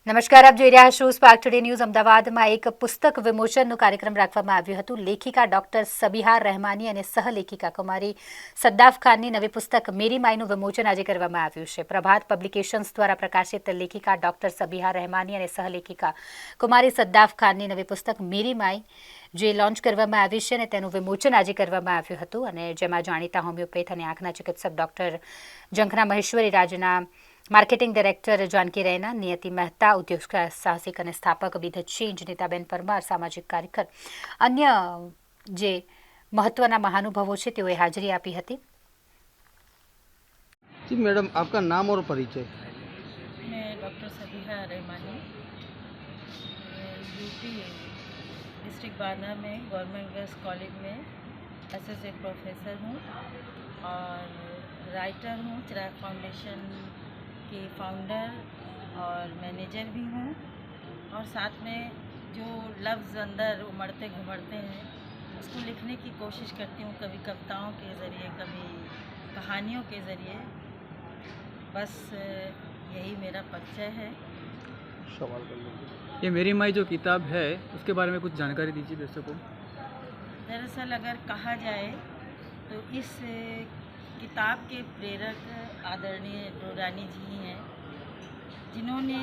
નમસ્કાર, આપ જોઈ રહ્યા છો સ્પાર્ક ટુડે ન્યૂઝ। અમદાવાદમાં એક પુસ્તક વિમોચનનો કાર્યક્રમ રાખવામાં આવ્યો હતો। લેખિકા ડોક્ટર સબિહા રહેમાની અને સહલેખિકા કુમારી સદ્દાફ ખાનની નવી પુસ્તક મેરી માયનું વિમોચન આજે કરવામાં આવ્યું છે। પ્રભાત પબ્લિકેશન્સ દ્વારા પ્રકાશિત લેખિકા ડોક્ટર સબિહા રહેમાની અને સહલેખિકા કુમારી સદ્દાફ ખાનની નવી પુસ્તક મેરી માય જે લોન્ચ કરવામાં આવી છે અને તેનું વિમોચન આજે કરવામાં આવ્યું હતું અને જેમાં જાણીતા હોમિયોપેથ અને આંખના ચિકિત્સક ડોક્ટર ઝંખના મહેશ્વરી રાજના માર્કેટિંગ ડાયરેક્ટર जानकी रैना, नियति मेहता, उद्योग साहसिक અને સ્થાપક વિધ ચેન્જ નીતાબેન પરમાર, સામાજિક કાર્યકર અન્ય જે મહત્વના મહાનુભાવો છે તેઓએ હાજરી આપી હતી। जी मैडम, आपका नाम और परिचय। मैं doctor Sabiha Rahmani, UP district Banda में गवर्नमेंट गर्ल्स कॉलेज में एसोसिएट प्रोफेसर हूँ और राइटर हूँ। चिराग फाउंडेशन की फाउंडर और मैनेजर भी हूँ और साथ में जो लफ्ज़ अंदर उमड़ते घुमड़ते हैं उसको लिखने की कोशिश करती हूँ, कभी कविताओं के ज़रिए, कभी कहानियों के ज़रिए। बस यही मेरा परिचय है। सवाल कर लीजिए। ये मेरी माई जो किताब है उसके बारे में कुछ जानकारी दीजिए दर्शकों। दरअसल अगर कहा जाए तो इस किताब के प्रेरक आदरणीय दुरानी जी ही हैं, जिन्होंने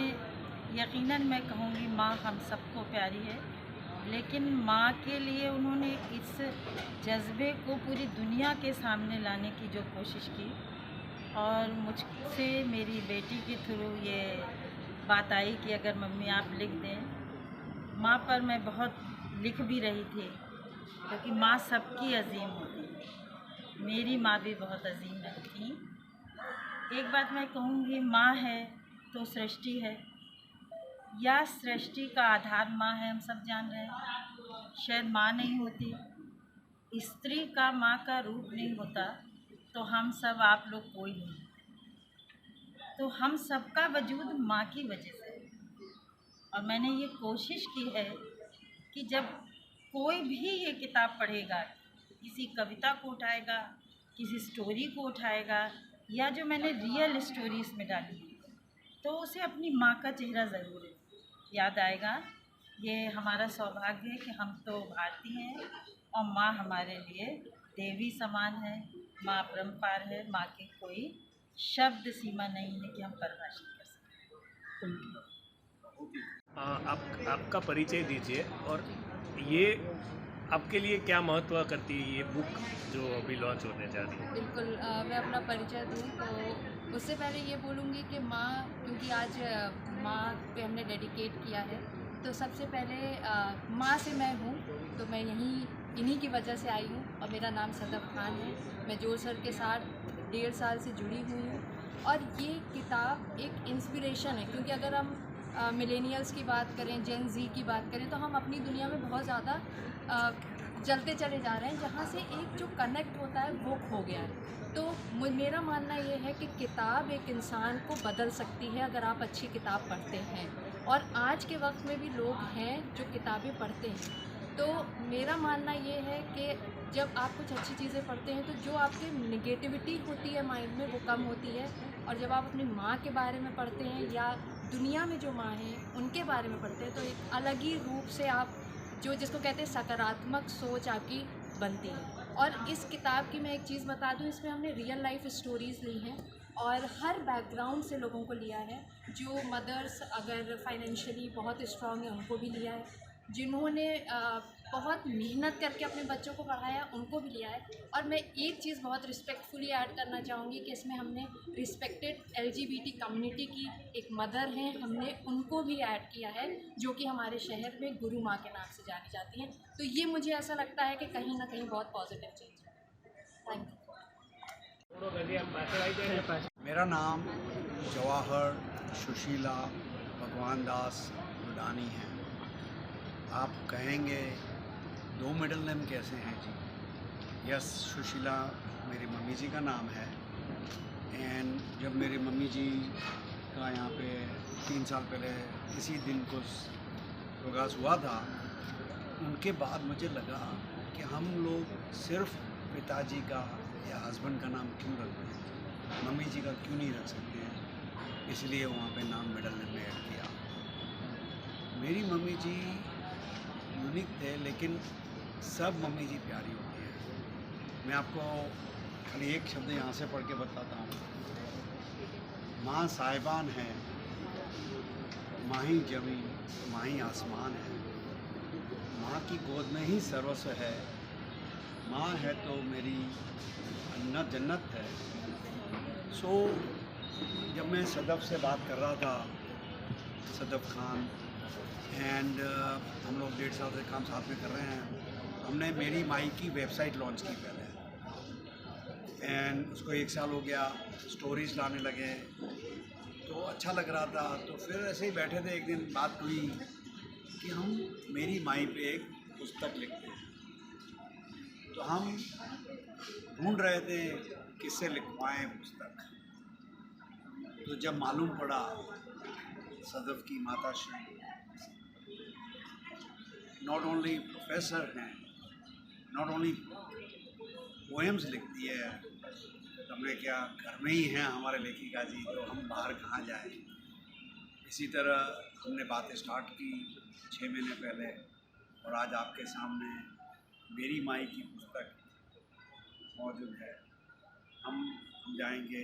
यकीनन मैं कहूँगी माँ हम सबको प्यारी है, लेकिन माँ के लिए उन्होंने इस जज्बे को पूरी दुनिया के सामने लाने की जो कोशिश की और मुझसे मेरी बेटी के थ्रू ये बात आई कि अगर मम्मी आप लिख दें। माँ पर मैं बहुत लिख भी रही थी क्योंकि माँ सबकी अजीम होती है। मेरी माँ भी बहुत अजीम नहीं थी। एक बात मैं कहूँगी, माँ है तो सृष्टि है या सृष्टि का आधार माँ है, हम सब जान रहे हैं। शायद माँ नहीं होती, स्त्री का माँ का रूप नहीं होता तो हम सब आप लोग कोई नहीं। तो हम सबका वजूद माँ की वजह से। और मैंने ये कोशिश की है कि जब कोई भी ये किताब पढ़ेगा, किसी कविता को उठाएगा, किसी स्टोरी को उठाएगा या जो मैंने रियल स्टोरीज़ में डाली तो उसे अपनी माँ का चेहरा ज़रूर याद आएगा। ये हमारा सौभाग्य है कि हम तो भारतीय हैं और माँ हमारे लिए देवी समान है, माँ अपरंपार है। माँ की कोई शब्द सीमा नहीं है कि हम परिभाषित कर सकें। आपका परिचय दीजिए और ये आपके लिए क्या महत्व करती है ये बुक जो अभी लॉन्च होने जा रही है। बिल्कुल, मैं अपना परिचय दूँ तो उससे पहले ये बोलूँगी कि माँ, क्योंकि आज माँ पे हमने डेडिकेट किया है तो सबसे पहले माँ से मैं हूँ तो मैं इन्हीं की वजह से आई हूँ और मेरा नाम सद्दाफ खान है। मैं जोर सर के साथ 1.5 साल से जुड़ी हुई हूँ और ये किताब एक इंस्पिरेशन है, क्योंकि अगर हम मिलेनियल्स की बात करें, जेन ज़ी की बात करें तो हम अपनी दुनिया में बहुत ज़्यादा चलते चले जा रहे हैं, जहाँ से एक जो कनेक्ट होता है वो खो गया है। तो मेरा मानना ये है कि किताब एक इंसान को बदल सकती है अगर आप अच्छी किताब पढ़ते हैं, और आज के वक्त में भी लोग हैं जो किताबें पढ़ते हैं। तो मेरा मानना ये है कि जब आप कुछ अच्छी चीज़ें पढ़ते हैं तो जो आपकी नेगेटिविटी होती है माइंड में वो कम होती है, और जब आप अपनी माँ के बारे में पढ़ते हैं या दुनिया में जो माँ हैं उनके बारे में पढ़ते हैं तो एक अलग ही रूप से आप जिसको कहते हैं सकारात्मक सोच आपकी बनती है। और इस किताब की मैं एक चीज़ बता दूं, इसमें हमने रियल लाइफ स्टोरीज़ ली हैं और हर बैकग्राउंड से लोगों को लिया है। जो मदर्स अगर फाइनेंशियली बहुत स्ट्रॉन्ग है उनको भी लिया है, जिन्होंने बहुत मेहनत करके अपने बच्चों को पढ़ाया उनको भी लिया है। और मैं एक चीज़ बहुत रिस्पेक्टफुली ऐड करना चाहूँगी कि इसमें हमने रिस्पेक्टेड LGBT कम्युनिटी की एक मदर हैं, हमने उनको भी ऐड किया है जो कि हमारे शहर में गुरु माँ के नाम से जानी जाती हैं। तो ये मुझे ऐसा लगता है कि कहीं ना कहीं बहुत पॉजिटिव चेंज है। Thank you. मेरा नाम जवाहर सुशीला भगवान दास दुडानी है। आप कहेंगे 2 मिडिल नेम कैसे हैं जी? यस, सुशीला मेरी मम्मी जी का नाम है। एंड जब मेरी मम्मी जी का यहाँ पे 3 साल पहले इसी दिन को प्रकाश हुआ था, उनके बाद मुझे लगा कि हम लोग सिर्फ पिताजी का या हस्बैंड का नाम क्यों रखते हैं, मम्मी जी का क्यों नहीं रख सकते हैं। इसलिए वहाँ पे नाम मिडल नेम में ऐड किया। मेरी मम्मी जी यूनिक थे, लेकिन सब मम्मी जी प्यारी होती है। मैं आपको खाली एक शब्द यहाँ से पढ़ के बताता हूँ। माँ साहिबान है, माँ ही ज़मीन, माँ ही आसमान है, माँ की गोद में ही सर्वस्व है, माँ है तो मेरी अन्नत जन्नत है। सो जब मैं सदफ से बात कर रहा था, सदफ खान एंड हम लोग 1.5 साल से काम साथ में कर रहे हैं। हमने मेरी माई की वेबसाइट लॉन्च की पहले, एंड उसको 1 साल हो गया, स्टोरीज लाने लगे तो अच्छा लग रहा था। तो फिर ऐसे ही बैठे थे, एक दिन बात हुई कि हम मेरी माई पे एक पुस्तक लिखते हैं। तो हम ढूंढ रहे थे किससे लिखवाएं पुस्तक। तो जब मालूम पड़ा सदफ की माता श्री नॉट ओनली प्रोफेसर हैं, नॉट ओनली पोएम्स लिखती है, तो हमने क्या घर में ही हैं हमारे लेखिका जी, तो हम बाहर कहाँ जाएं। इसी तरह हमने बातें स्टार्ट की 6 महीने पहले, और आज आपके सामने मेरी माई की पुस्तक मौजूद है। हम जाएंगे